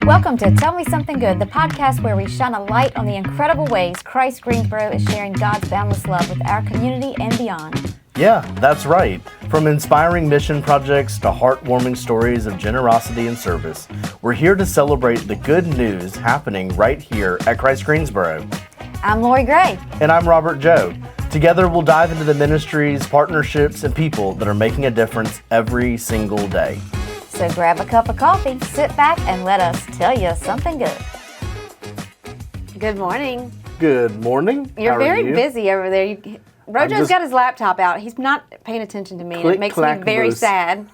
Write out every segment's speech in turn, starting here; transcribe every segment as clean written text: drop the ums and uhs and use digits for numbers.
Welcome to Tell Me Something Good, the podcast where we shine a light on the incredible ways Christ Greensboro is sharing God's boundless love with our community and beyond. Yeah, that's right. From inspiring mission projects to heartwarming stories of generosity and service, we're here to celebrate the good news happening right here at Christ Greensboro. I'm Lori Gray. And I'm Robert Joe. Together we'll dive into the ministries, partnerships, and people that are making a difference every single day. So grab a cup of coffee, sit back, and let us tell you something good. Good morning. Good morning. You're How very are you? busy over there. Rojo's got his laptop out. He's not paying attention to me, and it makes me very sad.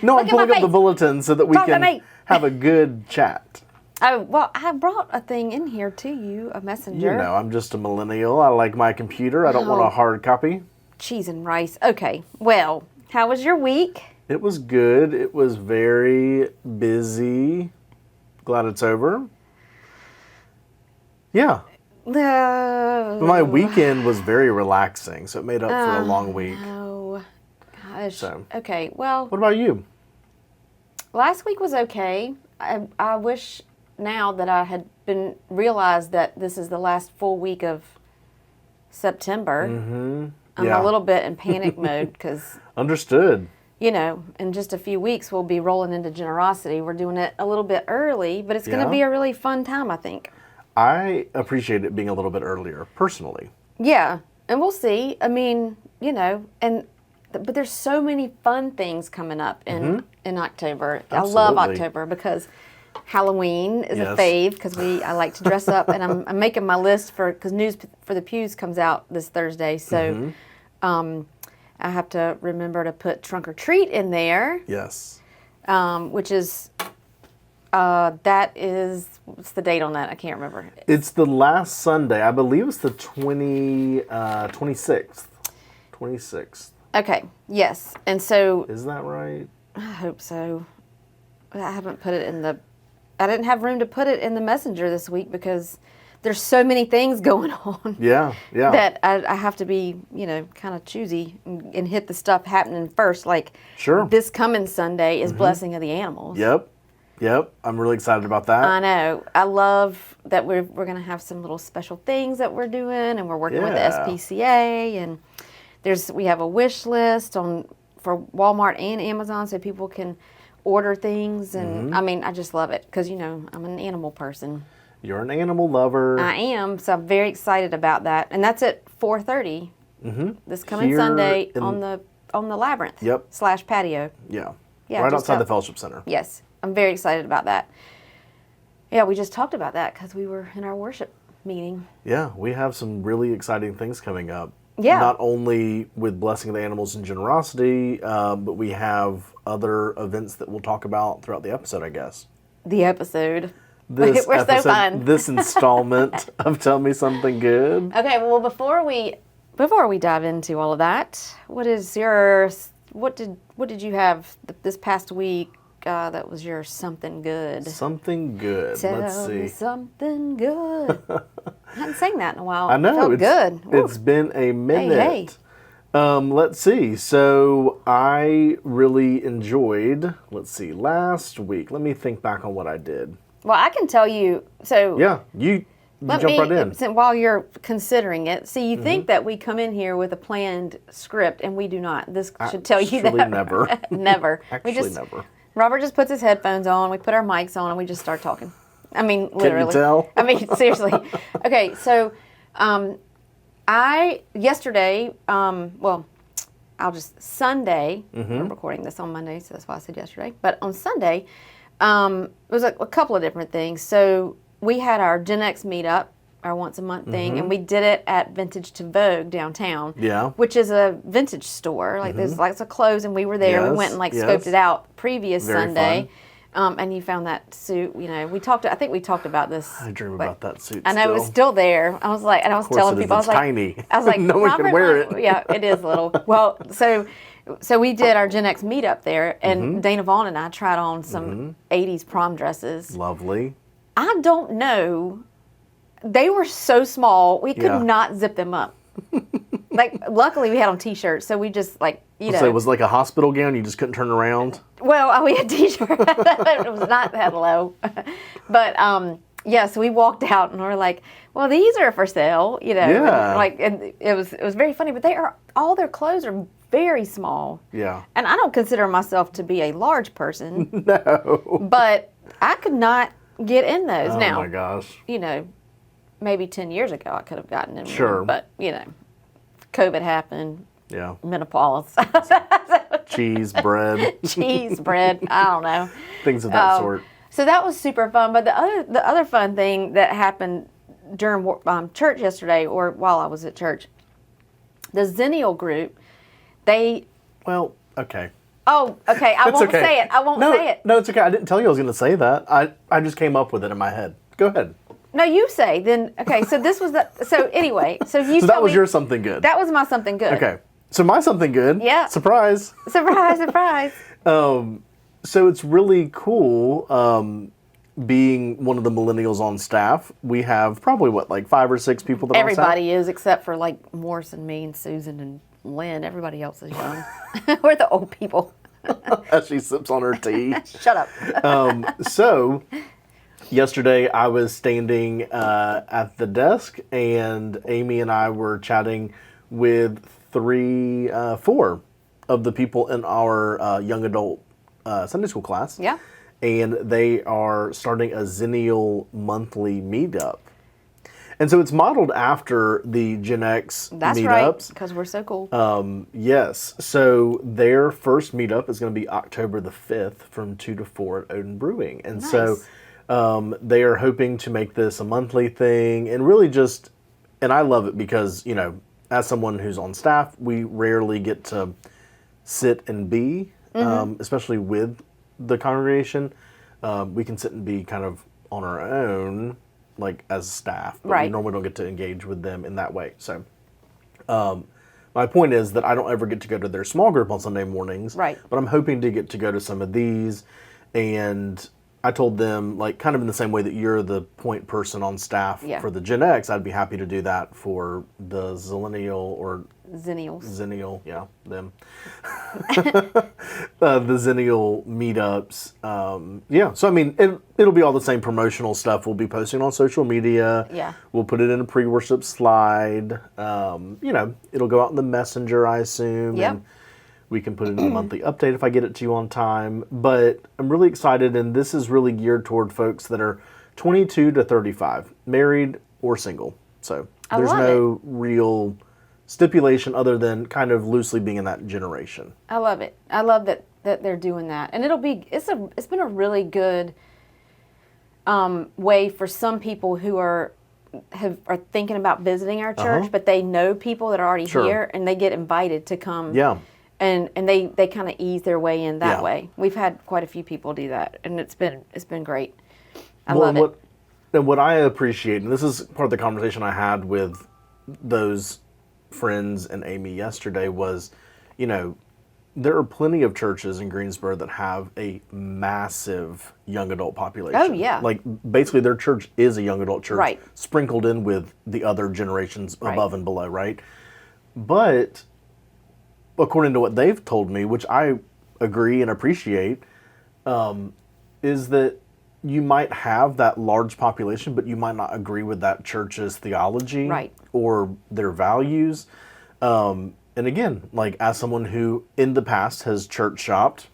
No, I'm pulling up the bulletin so that we Talk to me. can have a good chat. Oh, well, I brought a thing in here to you, a messenger. You know, I'm just a millennial. I like my computer. I don't want a hard copy. Cheese and rice. Okay, well, how was your week? It was good. It was very busy. Glad it's over. Yeah. My weekend was very relaxing, so it made up for a long week. Oh, gosh. So. Okay, well, What about you? last week was okay. I wish now that I had realized that this is the last full week of September. Mm-hmm. I'm a little bit in panic mode because, Understood. you know, in just a few weeks we'll be rolling into generosity. We're doing it a little bit early, but it's going to be a really fun time, I think. I appreciate it being a little bit earlier, personally. Yeah, and we'll see. I mean, you know, but there's so many fun things coming up in October. Absolutely. I love October because Halloween is a fave because I like to dress up, and I'm making my list because News for the Pews comes out this Thursday, so I have to remember to put Trunk or Treat in there. Yes. Which is what's the date on that? I can't remember. It's the last Sunday. I believe it's the 26th. 26th. Okay, yes. And so... Is that right? I hope so. I haven't put it I didn't have room to put it in the messenger this week because there's so many things going on. Yeah. That I have to be, you know, kind of choosy and hit the stuff happening first. Like, this coming Sunday is Blessing of the Animals. Yep. I'm really excited about that. I know. I love that we're going to have some little special things that we're doing, and we're working with the SPCA, and we have a wish list for Walmart and Amazon so people can order things, and I mean, I just love it because, you know, I'm an animal person. You're an animal lover. I am, so I'm very excited about that, and that's at 4:30 this coming Sunday on the Labyrinth / patio. Yeah, right outside the Fellowship Center. Yes, I'm very excited about that. Yeah, we just talked about that because we were in our worship meeting. Yeah, we have some really exciting things coming up. Yeah. Not only with Blessing of the Animals and Generosity, but we have other events that we'll talk about throughout the episode, I guess. The episode. We're so fun. This installment of Tell Me Something Good. Okay, well, before we dive into all of that, what did you have this past week that was your something good? Something good. Let's see. Tell me something good. I hadn't sang that in a while. I know. It felt good. It's been a minute. Hey. Let's see. So I really enjoyed, last week. Let me think back on what I did. Well, I can tell you. So yeah, you jump right in. While you're considering it, see, you think that we come in here with a planned script, and we do not. This should tell you that. Never. Never. Never. Robert just puts his headphones on, we put our mics on, and we just start talking. I mean, literally. Can you tell? I mean, seriously. Okay, so yesterday, Sunday, we're recording this on Monday, so that's why I said yesterday, but on Sunday, it was a couple of different things. So we had our Gen X meetup, our once a month thing, and we did it at Vintage to Vogue downtown. Yeah. Which is a vintage store. Like there's lots of clothes, and we were there. Yes, we went and scoped it out previous Very Sunday. And you found that suit. You know, I think we talked about this. I dream about that suit. I know it was still there. I was like, and I was telling people, I was like, tiny. I was like, no one can wear it. Yeah, it is little. Well, so we did our Gen X meetup there, and Dana Vaughn and I tried on some 80s prom dresses. Lovely. I don't know. They were so small, we could not zip them up. Like, luckily we had on t-shirts, so we just like, So it was like a hospital gown. You just couldn't turn around. Well, we had t-shirts. It was not that low, but yeah. So we walked out and we're like, well, these are for sale, Yeah. And it was very funny. But all their clothes are very small. Yeah. And I don't consider myself to be a large person. No. But I could not get in those. Oh Now, my gosh. maybe 10 years ago I could have gotten in. Sure. One, but COVID happened. Yeah. Menopause. Cheese, bread, Cheese, bread. I don't know. things of that sort. So that was super fun. But the other fun thing that happened during church yesterday, or while I was at church, the Zennial group, Well, okay. Oh, okay. I It's won't okay. say it. I won't No, say it. No, it's okay. I didn't tell you I was going to say that. I just came up with it in my head. Go ahead. No, you say. Then, okay, so this was so anyway, so you So tell that was me- your something good. That was my something good. Okay. So my something good. Yeah. Surprise. Surprise, surprise. So it's really cool being one of the millennials on staff. We have probably, like 5 or 6 people that are on staff? Everybody is, except for like Morris and me and Susan and Lynn. Everybody else is young. We're the old people. As she sips on her tea. Shut up. So, yesterday I was standing at the desk, and Amy and I were chatting with 4 of the people in our young adult Sunday school class. Yeah. And they are starting a Zennial monthly meetup. And so it's modeled after the Gen X That's meetups. right, because we're so cool. Yes. So their first meetup is going to be October the 5th from 2 to 4 at Odin Brewing. And so they are hoping to make this a monthly thing and really just, and I love it because, as someone who's on staff, we rarely get to sit and be, especially with the congregation. We can sit and be kind of on our own, like as staff, but we Right. normally don't get to engage with them in that way. So my point is that I don't ever get to go to their small group on Sunday mornings. Right. But I'm hoping to get to go to some of these. And I told them, like, kind of in the same way that you're the point person on staff Yeah. for the Gen X, I'd be happy to do that for the Zillennial or Zennials. Zennial, yeah, them. The Zennial meetups. Yeah, so I mean, it'll be all the same promotional stuff we'll be posting on social media. Yeah. We'll put it in a pre-worship slide. It'll go out in the messenger, I assume. Yep. And we can put it in a monthly update if I get it to you on time. But I'm really excited, and this is really geared toward folks that are 22 to 35, married or single. So I there's love no real stipulation other than kind of loosely being in that generation. I love it. I love that they're doing that, and it's been a really good way for some people who are thinking about visiting our church, but they know people that are already Sure. here, and they get invited to come. Yeah. And they kind of ease their way in that Yeah. way. We've had quite a few people do that, and it's been great. I love it. And what I appreciate, and this is part of the conversation I had with those friends and Amy yesterday, was, there are plenty of churches in Greensboro that have a massive young adult population. Oh, yeah. Like, basically, their church is a young adult church, Right. sprinkled in with the other generations Right. above and below, right? But according to what they've told me, which I agree and appreciate, is that you might have that large population, but you might not agree with that church's theology Right. or their values. And again, like, as someone who in the past has church shopped,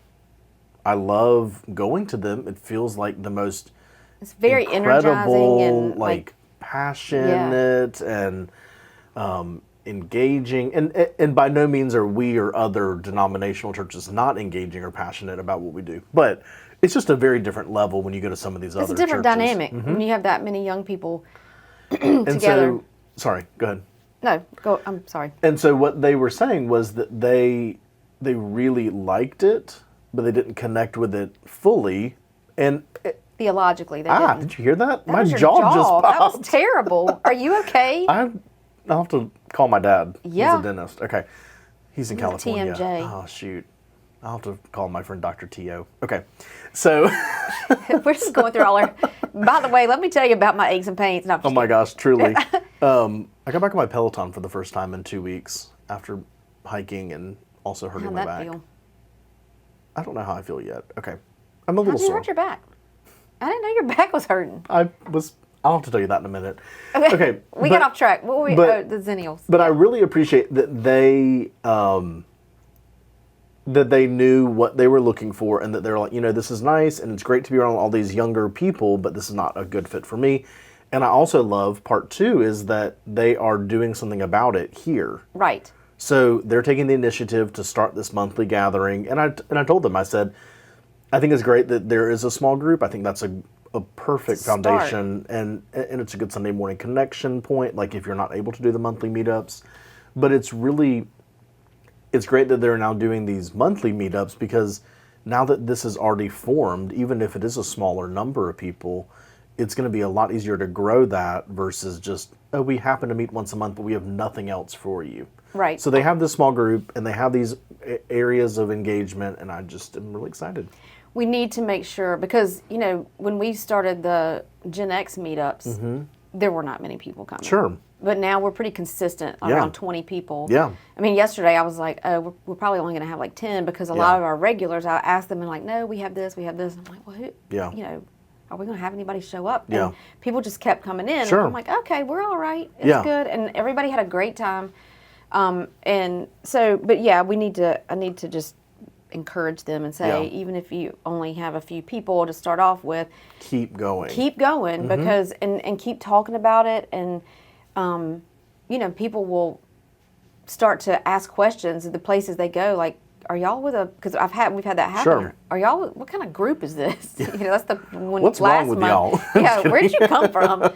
I love going to them. It feels like the most It's very energizing incredible, and like passionate and engaging. And by no means are we or other denominational churches not engaging or passionate about what we do. But it's just a very different level when you go to some of these other it's a different churches. dynamic when you have that many young people And together. so, sorry, go ahead. No, go. I'm sorry. And so what they were saying was that they really liked it, but they didn't connect with it fully. And Theologically, they didn't. did you hear that? That My was your jaw just That popped. was terrible. Are you okay? I'll have to call my dad. Yeah. He's a dentist. Okay. He's in California. TMJ. Oh, shoot. I'll have to call my friend Dr. T.O. Okay. So, We're just going through all our. By the way, let me tell you about my aches and pains. No, I'm oh just my gosh, truly. I got back on my Peloton for the first time in 2 weeks after hiking and also hurting How'd my that back. feel? I don't know how I feel yet. Okay. I'm a How'd little you sore. hurt your back? I didn't know your back was hurting. I'll have to tell you that in a minute. Okay. We got off track. What were we? but- the Zennials. But I really appreciate that they knew what they were looking for and that they're like, this is nice and it's great to be around all these younger people, but this is not a good fit for me. And I also love part 2 is that they are doing something about it here. Right. So they're taking the initiative to start this monthly gathering. And I told them, I said, I think it's great that there is a small group. I think that's a perfect It's a start. foundation and it's a good Sunday morning connection point, like if you're not able to do the monthly meetups. But it's great that they're now doing these monthly meetups because now that this is already formed, even if it is a smaller number of people, it's going to be a lot easier to grow that versus just, oh, we happen to meet once a month, but we have nothing else for you. Right. So they have this small group and they have these areas of engagement, and I just am really excited. We need to make sure because when we started the Gen X meetups, there were not many people coming. Sure. But now we're pretty consistent, around 20 people. Yeah. I mean, yesterday I was like, oh, we're probably only going to have like 10 because a lot of our regulars, I asked them and like, no, we have this. And I'm like, well, who? Yeah. Are we going to have anybody show up? Yeah. And people just kept coming in. Sure. And I'm like, okay, we're all right. It's Yeah. good. And everybody had a great time. And so, but yeah, I need to just encourage them and say, Yeah. even if you only have a few people to start off with, Keep going. keep going because, and keep talking about it. And, people will start to ask questions at the places they go, like, are y'all with because we've had that happen. Sure. Are y'all, what kind of group is this? That's the one What's last wrong with month. y'all? Yeah, where'd you come from?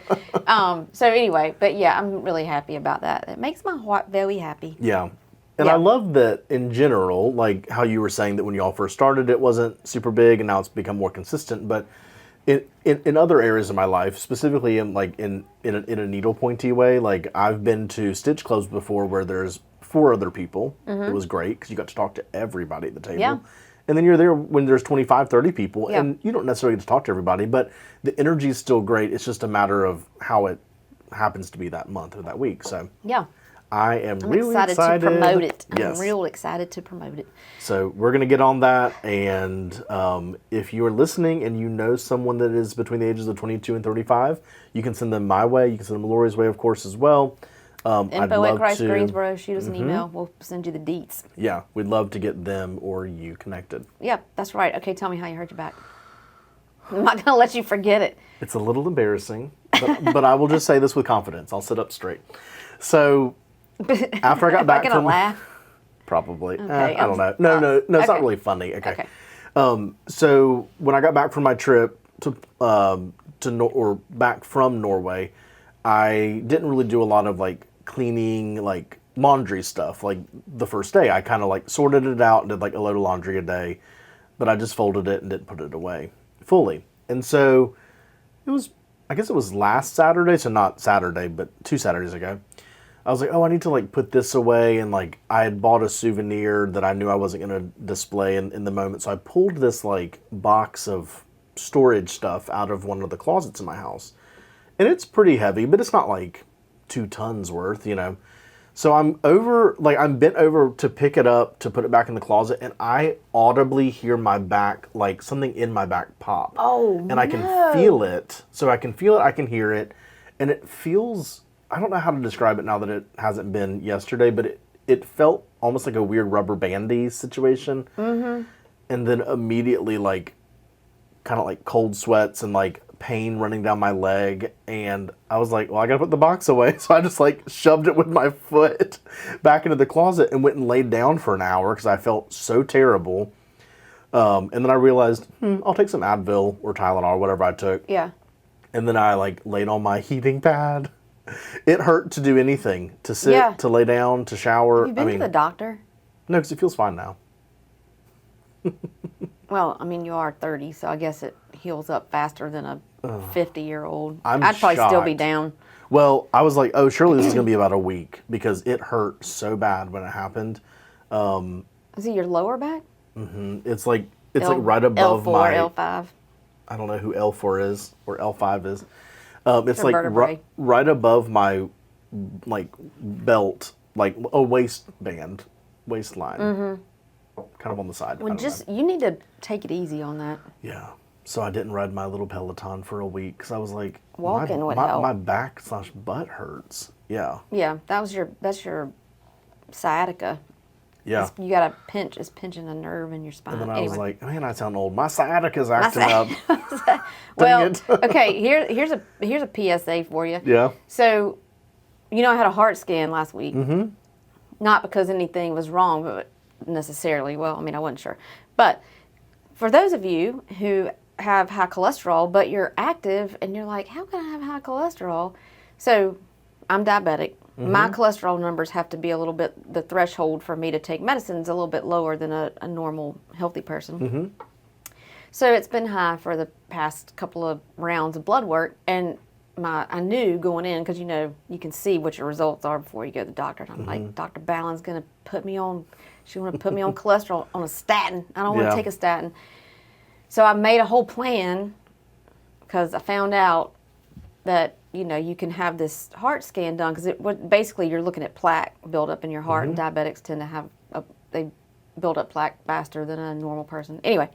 So anyway, but yeah, I'm really happy about that. It makes my heart very happy. Yeah. And Yeah. I love that in general, like how you were saying that when you all first started, it wasn't super big and now it's become more consistent. But in other areas of my life, specifically in a needle pointy way, like I've been to Stitch Clubs before where there's 4 other people. It was great because you got to talk to everybody at the table. Yeah. And then you're there when there's 25, 30 people Yeah. and you don't necessarily get to talk to everybody, but the energy is still great. It's just a matter of how it happens to be that month or that week. So Yeah. I am I'm really excited to promote it. Yes. I'm real excited to promote it. So we're going to get on that. And if you are listening and you know someone that is between the ages of 22 and 35, you can send them my way. You can send them Lori's way, of course, as well. I'd Info love at Christ to- Greensboro. Shoot us an email. We'll send you the deets. Yeah, we'd love to get them or you connected. Yeah, that's right. Okay, tell me how you hurt your back. I'm not going to let you forget it. It's a little embarrassing, but I will just say this with confidence. I'll sit up straight. So after I got back Am I going from... to laugh? Probably. Okay, I don't know. No, it's not okay. really funny. Okay. Okay. So when I got back from my trip or back from Norway, I didn't really do a lot of like cleaning, like laundry stuff. Like the first day, I kind of like sorted it out and did like a load of laundry a day, but I just folded it and didn't put it away fully. And so I guess it was last Saturday, so not Saturday, but 2 Saturdays ago. I was like, oh, I need to like put this away. And like I had bought a souvenir that I knew I wasn't going to display in the moment. So I pulled this like box of storage stuff out of one of the closets in my house. And it's pretty heavy, but it's not like 2 tons worth, So I'm bent over to pick it up, to put it back in the closet. And I audibly hear my back, like something in my back pop. Oh, And I can feel it. So I can feel it, I can hear it. And it feels... I don't know how to describe it now that it hasn't been yesterday, but it felt almost like a weird rubber bandy situation. Mm-hmm. And then immediately like kind of like cold sweats and like pain running down my leg. And I was like, well, I got to put the box away. So I just like shoved it with my foot back into the closet and went and laid down for an hour because I felt so terrible. And then I realized, I'll take some Advil or Tylenol or whatever I took. Yeah. And then I like laid on my heating pad. It hurt to do anything, to sit, Yeah. to lay down, to shower. Have you been to the doctor? No, because it feels fine now. Well, I mean, you are 30, so I guess it heals up faster than a 50-year-old. I'm I'd probably still be shocked. down. Well, I was like, oh, surely this is going to be about a week because it hurt so bad when it happened. Is it your lower back? It's like right above L4, my... L5. I don't know who L4 is or L5 is. It's They're like vertebrae. right above my like belt, like a waistline, kind of on the side. Well, you need to take it easy on that. Yeah. So I didn't ride my little Peloton for a week because I was like, Walking would help. My back / butt hurts. Yeah. Yeah, that's your sciatica. Yeah. You got to pinch. It's pinching a nerve in your spine. And then I anyway. was like, man, I sound old. My sciatica's acting up. Well, it. okay. Here's a PSA for you. Yeah. So, I had a heart scan last week. Mm-hmm. Not because anything was wrong, but necessarily. Well, I wasn't sure. But for those of you who have high cholesterol, but you're active and you're like, how can I have high cholesterol? So, I'm diabetic. Mm-hmm. My cholesterol numbers have to be a little bit, the threshold for me to take medicines a little bit lower than a normal healthy person. Mm-hmm. So it's been high for the past couple of rounds of blood work, and I knew going in, because you can see what your results are before you go to the doctor. And I'm like, Dr. Ballen's going to put me on, she want to put me on cholesterol, on a statin. I don't want to take a statin. So I made a whole plan, because I found out that you can have this heart scan done, because basically you're looking at plaque buildup in your heart, and diabetics tend to have they build up plaque faster than a normal person. Anyway,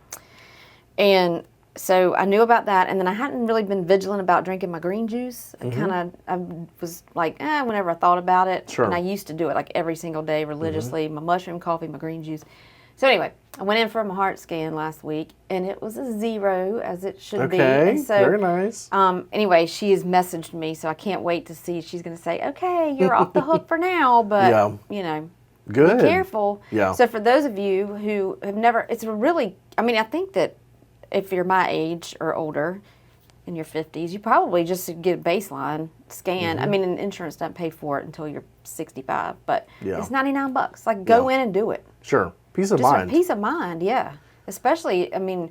and so I knew about that, and then I hadn't really been vigilant about drinking my green juice. I was like, whenever I thought about it, Sure. And I used to do it like every single day religiously. My mushroom coffee, my green juice. So anyway, I went in for my heart scan last week, and it was a 0, as it should be. Okay, And so, very nice. Anyway, she has messaged me, so I can't wait to see. She's going to say, okay, you're off the hook for now, but, Good. be careful. Yeah. So for those of you who have never, it's a really, I think that if you're my age or older, in your 50s, you probably just get a baseline scan. And insurance doesn't pay for it until you're 65, but it's $99. Like, go in and do it. Sure. Peace of Just mind. for peace of mind, yeah. Especially, I do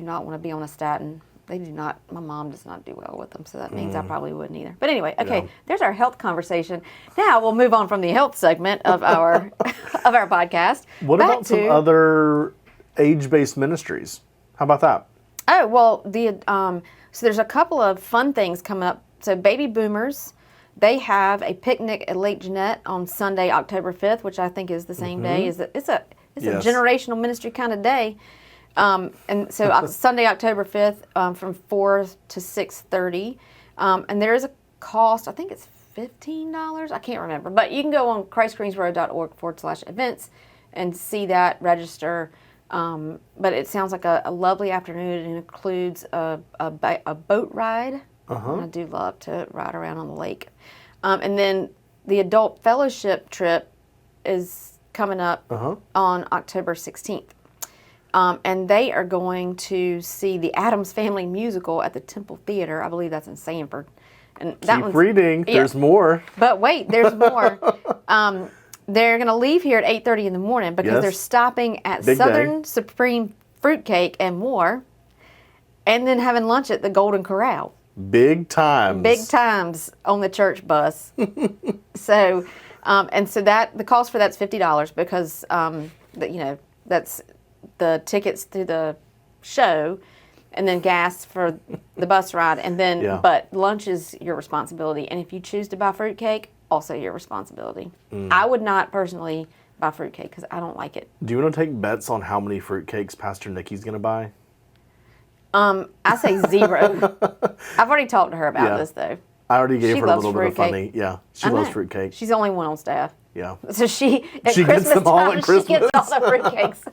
not want to be on a statin. They do not, my mom does not do well with them, so that means I probably wouldn't either. But anyway, okay, there's our health conversation. Now we'll move on from the health segment of our of our podcast. What back about some other age-based ministries? How about that? Oh, well, so there's a couple of fun things coming up. So Baby Boomers, they have a picnic at Lake Jeanette on Sunday, October 5th, which I think is the same day. It's a generational ministry kind of day. And so Sunday, October 5th, from 4 to 6:30. And there is a cost, I think it's $15. I can't remember. But you can go on christgreensboro.org/events and see that, register. But it sounds like a lovely afternoon. It includes a boat ride. I do love to ride around on the lake. And then the adult fellowship trip is coming up on October 16th. And they are going to see the Addams Family musical at the Temple Theater. I believe that's in Sanford. And that Keep reading. Yeah. There's more. But wait, there's more. They're going to leave here at 8:30 in the morning because they're stopping at Big Southern day. Supreme Fruitcake and more, and then having lunch at the Golden Corral. Big times. Big times on the church bus. So, and so that the cost for that's $50 because that's the tickets to the show, and then gas for the bus ride, and then but lunch is your responsibility. And if you choose to buy fruitcake, also your responsibility. I would not personally buy fruitcake because I don't like it. Do you want to take bets on how many fruitcakes Pastor Nikki's going to buy? I say 0. I've already talked to her about this though. I already gave She her a loves little bit of fruitcake. funny. Yeah, she I loves know. fruitcake. She's the only one on staff. Yeah. So she She gets Christmas them all time, at she gets Christmas. all the fruitcakes.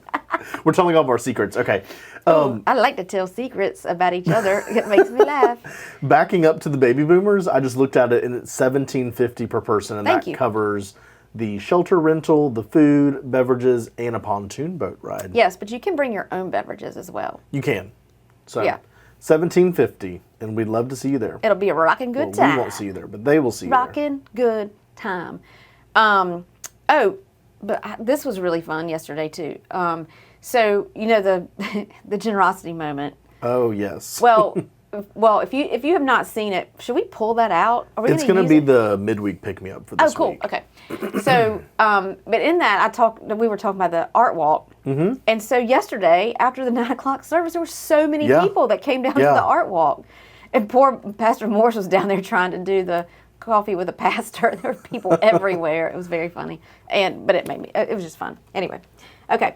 We're telling all of our secrets. Okay. I like to tell secrets about each other. It makes me laugh. Backing up to the baby boomers, I just looked at it and it's $17.50 per person, and Thank that you. covers the shelter rental, the food, beverages, and a pontoon boat ride. Yes, but you can bring your own beverages as well. You can. So Yeah. $17.50, and we'd love to see you there. It'll be a rocking good Well, time. we won't see you there, but they will see you there. Rocking good time. This was really fun yesterday too. So the generosity moment. Oh yes. Well, if you have not seen it, should we pull that out? Are we It's going to be the midweek pick me up for this Oh, cool. week. Okay. So, but in that, we were talking about the art walk. Mm-hmm. And so yesterday, after the 9 o'clock service, there were so many people that came down to the art walk. And poor Pastor Morse was down there trying to do the coffee with a pastor. There were people everywhere. It was very funny, but it was just fun. Anyway, okay.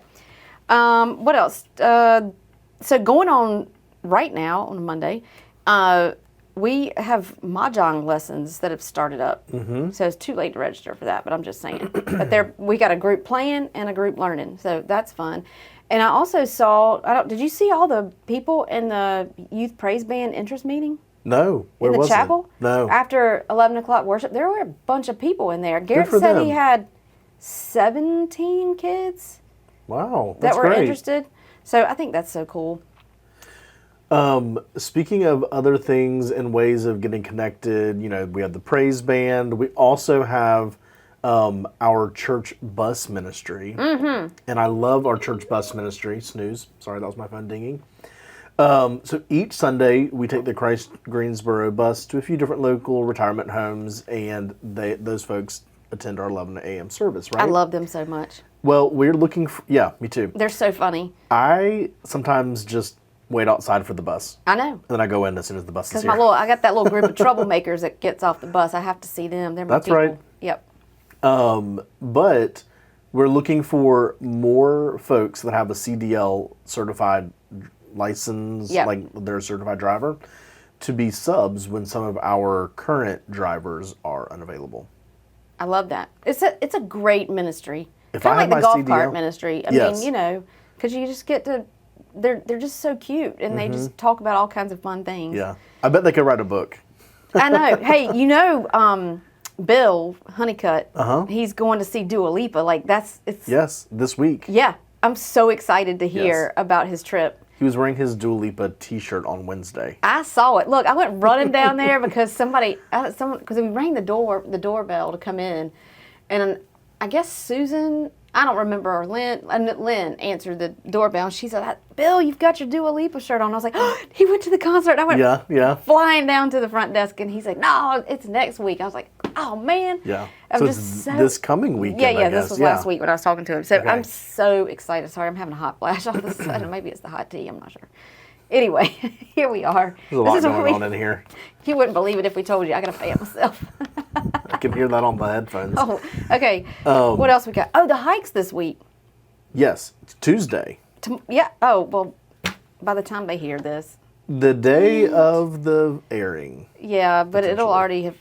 What else? So going on right now on Monday, we have mahjong lessons that have started up. Mm-hmm. So it's too late to register for that, but I'm just saying. But we got a group playing and a group learning, so that's fun. And I also saw, did you see all the people in the youth praise band interest meeting? No. Where in the was chapel? It? No. After 11 o'clock worship, there were a bunch of people in there. Garrett said them. he had 17 kids Wow, that were great. interested. So I think that's so cool. Speaking of other things and ways of getting connected, we have the praise band. We also have our church bus ministry. Mm-hmm. And I love our church bus ministry. Snooze. Sorry, that was my phone dinging. So each Sunday, we take the Christ Greensboro bus to a few different local retirement homes, and those folks attend our 11 a.m. service, right? I love them so much. Well, we're looking for... Yeah, me too. They're so funny. I sometimes just wait outside for the bus. I know. And then I go in as soon as the bus is here. Because I got that little group of troublemakers that gets off the bus. I have to see them. They're my That's people. right. Yep. But we're looking for more folks that have a CDL certified license, Yep. like they're a certified driver, to be subs when some of our current drivers are unavailable. I love that. It's a great ministry. If Kind I of had like the my golf cart CDL ministry. I Yes. mean, because you just get to... They're just so cute, and they just talk about all kinds of fun things. Yeah. I bet they could write a book. I know. Hey, Bill Honeycutt, he's going to see Dua Lipa. Yes, this week. Yeah, I'm so excited to hear Yes. about his trip. He was wearing his Dua Lipa t-shirt on Wednesday. I saw it. Look, I went running down there because because we rang the doorbell to come in, and I guess Susan, I don't remember, or Lynn answered the doorbell, and she said, "Bill, you've got your Dua Lipa shirt on." I was like, "Oh, he went to the concert." And I went Yeah. flying down to the front desk, and he's like, "No, it's next week." I was like, "Oh man." Yeah. I'm So just it's so this coming weekend, Yeah, I this guess. was Yeah. last week when I was talking to him. So Okay. I'm so excited. Sorry, I'm having a hot flash all of a sudden. Maybe it's the hot tea. I'm not sure. Anyway, here we are. There's a lot This is what going on in here. You wouldn't believe it if we told you. I got to pay it myself. I can hear that on the headphones. Oh, okay. What else we got? Oh, the hikes this week. Yes, it's Tuesday. Yeah. Oh, well, by the time they hear this. The day of the airing. Yeah, but it'll already have.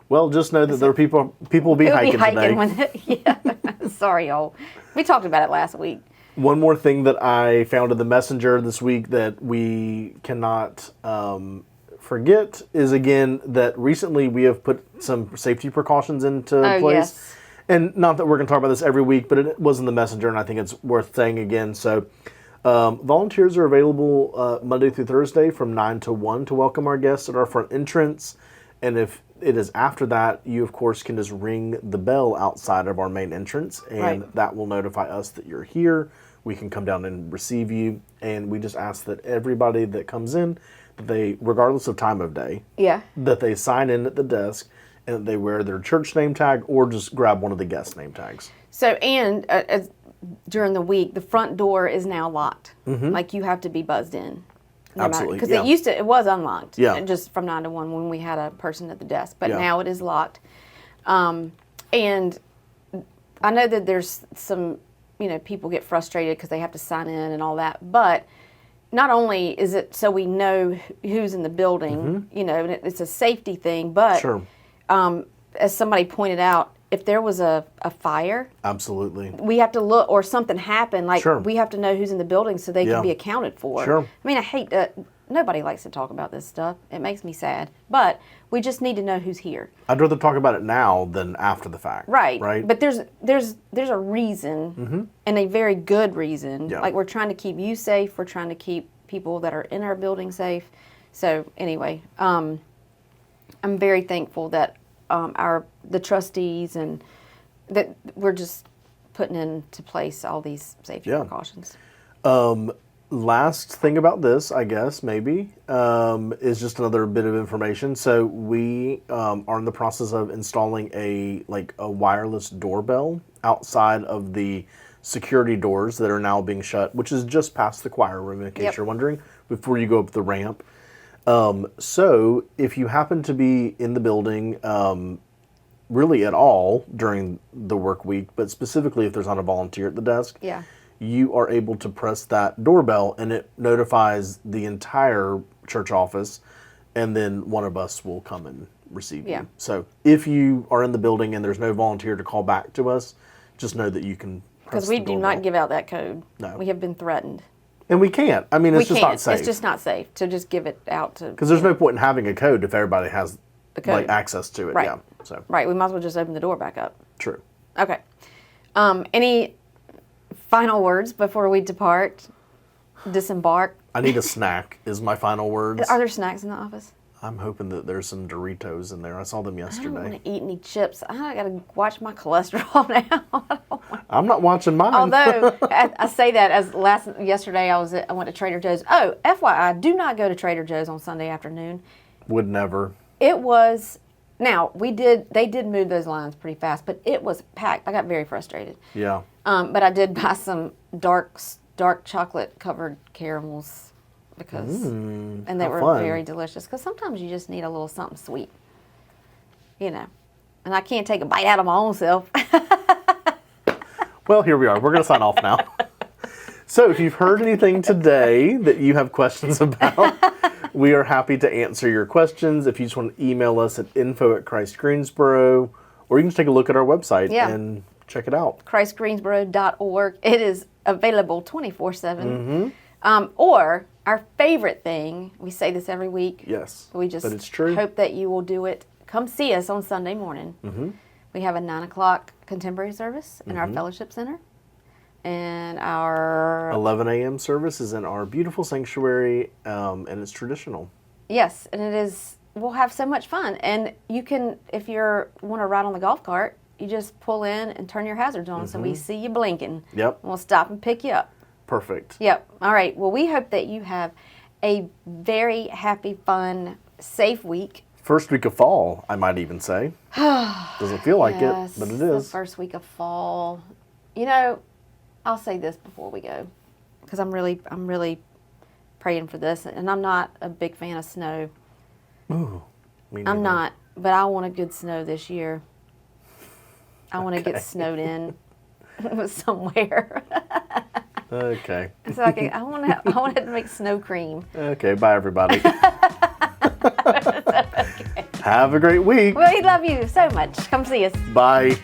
Well, just know that there are people will be It'll hiking be hiking today. yeah. Sorry, y'all. We talked about it last week. One more thing that I found in the messenger this week that we cannot forget is, again, that recently we have put some safety precautions into place. Yes. And not that we're going to talk about this every week, but it was in the messenger, and I think it's worth saying again. So volunteers are available Monday through Thursday from 9 to 1 to welcome our guests at our front entrance. And if it is after that, you, of course, can just ring the bell outside of our main entrance, and Right. that will notify us that you're here. We can come down and receive you. And we just ask that everybody that comes in, that they, regardless of time of day, Yeah. that they sign in at the desk and that they wear their church name tag or just grab one of the guest name tags. So, and during the week, the front door is now locked. Like you have to be buzzed in. Absolutely, Because yeah. it was unlocked. Yeah. Just from 9 to 1 when we had a person at the desk. But Yeah. now it is locked. And I know that there's some, people get frustrated because they have to sign in and all that. But not only is it so we know who's in the building, and it's a safety thing, but Sure. As somebody pointed out, if there was a fire, Absolutely. we have to look, or something happened, like Sure. we have to know who's in the building so they Yeah. can be accounted for. Sure. I mean, I hate that. Nobody likes to talk about this stuff. It makes me sad. But we just need to know who's here. I'd rather talk about it now than after the fact. Right. Right. But there's a reason, and a very good reason. Yeah. Like we're trying to keep you safe. We're trying to keep people that are in our building safe. So anyway, I'm very thankful that the trustees and that we're just putting into place all these safety Yeah. precautions. Last thing about this, I guess, maybe, is just another bit of information. So we are in the process of installing a wireless doorbell outside of the security doors that are now being shut, which is just past the choir room, in case Yep. you're wondering, before you go up the ramp. So if you happen to be in the building, really at all during the work week, but specifically if there's not a volunteer at the desk, Yeah. you are able to press that doorbell and it notifies the entire church office, and then one of us will come and receive Yeah. you. So if you are in the building and there's no volunteer to call back to us, just know that you can press Because we the do doorbell. not give out that code. No. We have been threatened. And we can't. I mean, it's We just can't. not safe. It's just not safe to just give it out to. Because there's no point in having a code if everybody has The code. like access to it. Right. Yeah. So Right. We might as well just open the door back up. true. Okay. Any final words before we depart? Disembark. I need a snack is my final words. Are there snacks in the office? I'm hoping that there's some Doritos in there. I saw them I don't yesterday. want to eat any chips. I got to watch my cholesterol now. I'm not watching mine. Although I say that as yesterday I went to Trader Joe's. Oh, FYI, do not go to Trader Joe's on Sunday afternoon. Would never. It was now they did move those lines pretty fast, but it was packed. I got very frustrated. Yeah. But I did buy some dark chocolate covered caramels because and they how were fun. very delicious. Because sometimes you just need a little something sweet, and I can't take a bite out of my own self. Well, here we are. We're going to sign off now. So if you've heard anything today that you have questions about, we are happy to answer your questions. If you just want to email us at info@ChristGreensboro, or you can just take a look at our website Yeah. and check it out. ChristGreensboro.org. It is available 24/7. Or our favorite thing, we say this every week. Yes. We just but it's true. hope that you will do it. Come see us on Sunday morning. Mm-hmm. We have a 9 o'clock contemporary service in our fellowship center. And our 11 a.m. service is in our beautiful sanctuary, and it's traditional. yes, and it is. We'll have so much fun, and you can, if you want to ride on the golf cart, you just pull in and turn your hazards on, so we see you blinking. Yep. We'll stop and pick you up. Perfect. Yep. All right. Well, we hope that you have a very happy, fun, safe week. First week of fall, I might even say. Doesn't feel like it, but it The is. first week of fall. I'll say this before we go, because I'm really praying for this, and I'm not a big fan of snow. Me I'm neither. not, but I want a good snow this year. I want to Okay. get snowed in somewhere, Okay. so I want to make snow cream. Okay. Bye, everybody. Have a great week. Well, we love you so much. Come see us. Bye.